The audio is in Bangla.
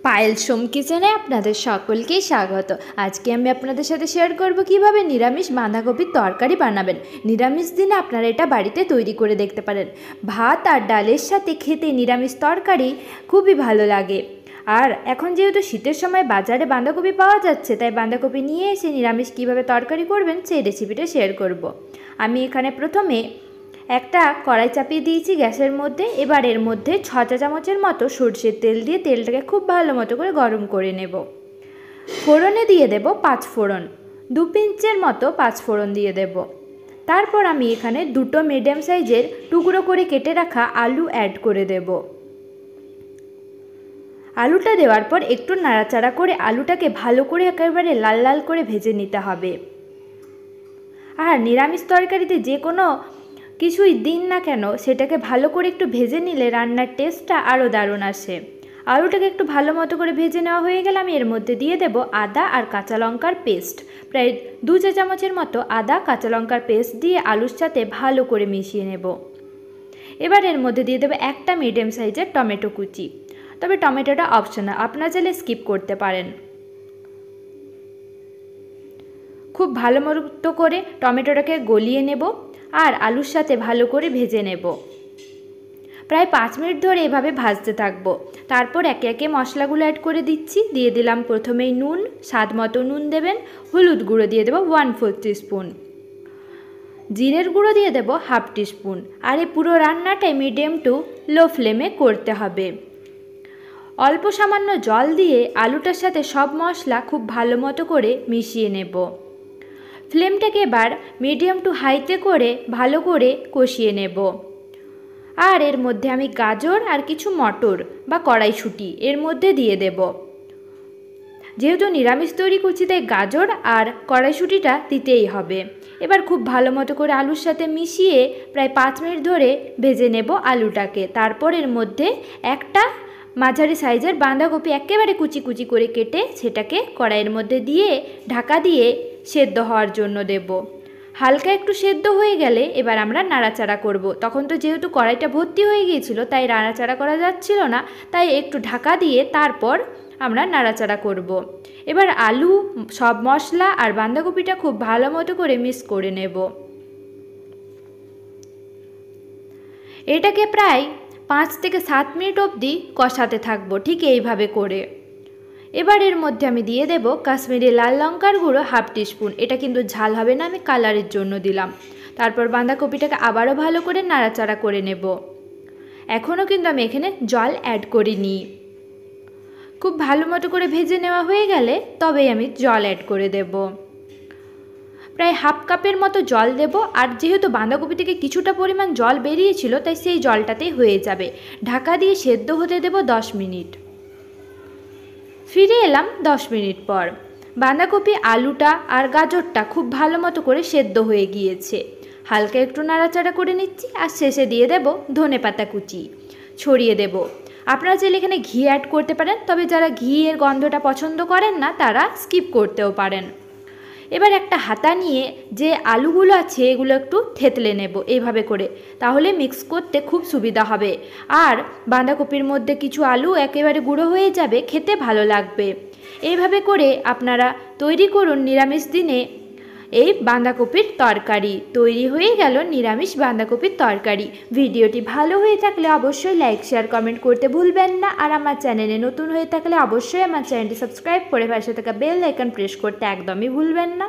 পায়েল সোম কিচেনে আপনাদের সকলকেই স্বাগত। আজকে আমি আপনাদের সাথে শেয়ার করব কিভাবে নিরামিষ বাঁধাকপির তরকারি বানাবেন। নিরামিষ দিনে আপনারা এটা বাড়িতে তৈরি করে দেখতে পারেন। ভাত আর ডালের সাথে খেতে নিরামিষ তরকারি খুবই ভালো লাগে। আর এখন যেহেতু শীতের সময় বাজারে বাঁধাকপি পাওয়া যাচ্ছে, তাই বাঁধাকপি নিয়ে এসে নিরামিষ কিভাবে তরকারি করবেন সেই রেসিপিটা শেয়ার করব। আমি এখানে প্রথমে একটা কড়াই চাপিয়ে দিয়েছি গ্যাসের মধ্যে। এবার এর মধ্যে 6 চা চামচের মতো সরষের তেল দিয়ে তেলটাকে খুব ভালো মতো করে গরম করে নেব। ফোড়নে দিয়ে দেব 5 ফোড়ন, 2 পিঞ্চের মতো 5 ফোড়ন দিয়ে দেব। তারপর আমি এখানে দুটো মিডিয়াম সাইজের টুকরো করে কেটে রাখা আলু অ্যাড করে দেব। আলুটা দেওয়ার পর একটু নাড়াচাড়া করে আলুটাকে ভালো করে একেবারে লাল লাল করে ভেজে নিতে হবে। আর নিরামিষ তরকারিতে যে কোনো কিছুই দিন না কেন সেটাকে ভালো করে একটু ভেজে নিলে রান্নার টেস্টটা আরও দারুণ আসে। আলুটাকে একটু ভালো মতো করে ভেজে নেওয়া হয়ে গেলে আমি এর মধ্যে দিয়ে দেব আদা আর কাঁচা লঙ্কার পেস্ট। প্রায় 2 চা চামচের মতো আদা কাঁচা লঙ্কার পেস্ট দিয়ে আলুর সাথে ভালো করে মিশিয়ে নেব। এবার এর মধ্যে দিয়ে দেবো একটা মিডিয়াম সাইজের টমেটো কুচি। তবে টমেটোটা অপশনাল, আপনারা চাইলে স্কিপ করতে পারেন। খুব ভালো মতো করে টমেটোটাকে গলিয়ে নেব আর আলুর সাথে ভালো করে ভেজে নেব। প্রায় 5 মিনিট ধরে এভাবে ভাজতে থাকব। তারপর একে একে মশলাগুলো অ্যাড করে দিচ্ছি। দিয়ে দিলাম প্রথমেই নুন, স্বাদ মতো নুন দেবেন। হলুদ গুঁড়ো দিয়ে দেবো 1/4 টিস্পুন, জিরের গুঁড়ো দিয়ে দেবো 1/2 টিস্পুন। আর এই পুরো রান্নাটাই মিডিয়াম টু লো ফ্লেমে করতে হবে। অল্প সামান্য জল দিয়ে আলুটার সাথে সব মশলা খুব ভালো মতো করে মিশিয়ে নেব। ফ্লেমটাকে এবার মিডিয়াম টু হাইতে করে ভালো করে কষিয়ে নেব। আর এর মধ্যে আমি গাজর আর কিছু মটর বা কড়াইশুঁটি এর মধ্যে দিয়ে দেব। যেহেতু নিরামিষ তৈরি করছি তাই গাজর আর কড়াইশুঁটিটা দিতেই হবে। এবার খুব ভালো মতো করে আলুর সাথে মিশিয়ে প্রায় 5 মিনিট ধরে ভেজে নেব আলুটাকে। তারপর এর মধ্যে একটা মাঝারি সাইজের বাঁধাকপি একেবারে কুচি কুচি করে কেটে সেটাকে কড়াইয়ের মধ্যে দিয়ে ঢাকা দিয়ে সেদ্ধ হওয়ার জন্য দেব। হালকা একটু সেদ্ধ হয়ে গেলে এবার আমরা নাড়াচাড়া করব। তখন তো যেহেতু কড়াইটা ভর্তি হয়ে গিয়েছিল তাই নাড়াচাড়া করা যাচ্ছিল না, তাই একটু ঢাকা দিয়ে তারপর আমরা নাড়াচাড়া করব। এবার আলু, সব মশলা আর বাঁধাকপিটা খুব ভালো মতো করে মিক্স করে নেব। এটাকে প্রায় 5 থেকে 7 মিনিট অবধি কষাতে থাকবো ঠিক এইভাবে করে। এবার এর মধ্যে আমি দিয়ে দেব কাশ্মীরি লাল লঙ্কার গুঁড়ো 1/2 টিস্পুন। এটা কিন্তু ঝাল হবে না, আমি কালারের জন্য দিলাম। তারপর বাঁধাকপিটাকে আবারও ভালো করে নাড়াচাড়া করে নেব। এখনও কিন্তু আমি এখানে জল অ্যাড করিনি। খুব ভালো মতো করে ভেজে নেওয়া হয়ে গেলে তবেই আমি জল অ্যাড করে দেব। প্রায় 1/2 কাপের মতো জল দেব। আর যেহেতু বাঁধাকপি থেকে কিছুটা পরিমাণ জল বেরিয়েছিল তাই সেই জলটাতেই হয়ে যাবে। ঢাকা দিয়ে সেদ্ধ হতে দেব 10 মিনিট। ফিরে এলাম 10 মিনিট পর। বাঁধাকপি, আলুটা আর গাজরটা খুব ভালো মতো করে সেদ্ধ হয়ে গিয়েছে। হালকা একটু নাড়াচাড়া করে নিচ্ছি আর শেষে দিয়ে দেব ধনেপাতা কুচি ছড়িয়ে দেব। আপনারা চাইলে এখানে ঘি অ্যাড করতে পারেন, তবে যারা ঘিয়ের গন্ধটা পছন্দ করেন না তারা স্কিপ করতেও পারেন। এবার একটা হাতা নিয়ে যে আলুগুলো আছে এগুলো একটু থেতলে নেব এইভাবে করে, তাহলে মিক্স করতে খুব সুবিধা হবে। আর বাঁধাকপির মধ্যে কিছু আলু একেবারে গুঁড়ো হয়ে যাবে, খেতে ভালো লাগবে। এইভাবে করে আপনারা তৈরি করুন নিরামিষ দিনে এই বাঁধাকপির তরকারি। তৈরি হয়ে গেল নিরামিষ বাঁধাকপির তরকারি। ভিডিওটি ভালো হয়ে থাকলে অবশ্যই লাইক, শেয়ার, কমেন্ট করতে ভুলবেন না। আর আমার চ্যানেলে নতুন হয়ে থাকলে অবশ্যই আমার চ্যানেলটি সাবস্ক্রাইব করে পাশে থাকা বেল আইকন প্রেস করতে একদমই ভুলবেন না।